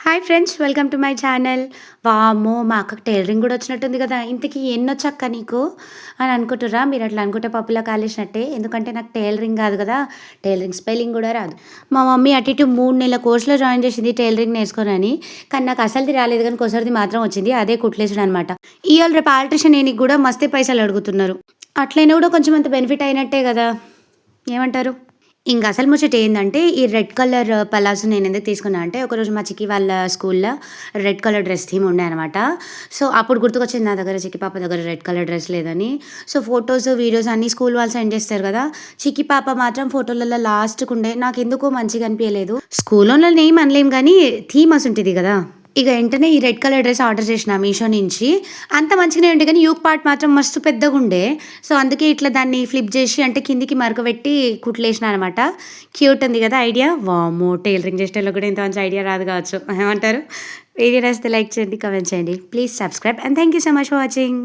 Hi friends, welcome to my channel. వామ్మో! మా అక్కకి టైలరింగ్ గూడా వచ్చినట్టుంది గదా! ఇంతకీ ఎన్నొచ్చక్కా నీకు అని అనుకుంటుర్రా? మీరు అట్లా అనుకుంటే పప్పులో కాలేసినట్టే. ఎందుకంటే నాకు టైలరింగ్ గాదు గదా! టైలరింగ్ స్పెల్లింగ్ గూడా రాదు. మా మమ్మీ అటు ఇటు 3 నెలల కోర్స్‌లో జాయిన్ చేసింది టైలరింగ్ నేర్చుకోనని. కానీ నాకు అసలది రాలేదు గానీ కొసరిది మాత్రం వచ్చింది. అదే కుట్లేసుడనమాట. ఇయాల రేపు ఆల్ట్రేషన్ ఏయనీకి గూడా మస్తే పైసలడుగుతున్నారు. అట్లయినా గూడా కొంచెం అంత బెనిఫిట్ అయినట్టే గదా! ఏమంటారు? ఇంక అసలు ముచ్చట ఏందంటే, ఈ రెడ్ కలర్ పలాజో నేనెందుకు తీసుకున్నా అంటే, ఒకరోజు మా చిట్టి వాళ్ళ స్కూల్‌లో రెడ్ కలర్ డ్రెస్ థీమ్ ఉండే అనమాట. సో, అప్పుడు గుర్తుకొచ్చింది నా దగ్గర చిట్టి పాప దగ్గర రెడ్ కలర్ డ్రెస్ లేదని. సో, ఫోటోస్, వీడియోస్ అన్నీ స్కూల్ వాళ్ళు సెండ్ చేస్తారు గదా! చిట్టి పాప మాత్రం ఫోటోలలో లాస్ట్‌కుండే. నాకెందుకో మంచిగా అనిపియలేదు. స్కూలోళ్ళని ఏమి అనలేం గానీ, థీమ్ అసుంటిది గదా! ఇగ ఎంటనే ఈ రెడ్ కలర్ డ్రెస్ ఆర్డర్ చేసిన మీషో నుంచి. అంత మంచిగానే ఉండే గానీ, యూక్ పార్ట్ మాత్రం మస్తు పెద్దగుండే. సో, అందుకే ఇట్లా దాన్ని ఫ్లిప్ జేసి అంటే కిందికి మరకబెట్టి కుట్లేసినా అనమాట. క్యూట్ ఉంది గదా ఐడియా. వామ్మో! టైలరింగ్ చేసేటోళ్ళకి గూడా ఇంత మంచి ఐడియా రాదు గావచ్చు. ఏమంటారు? వీడియో నచ్చితే లైక్ చేయండి, కామెంట్ చేయండి. Please subscribe and thank you so much for watching.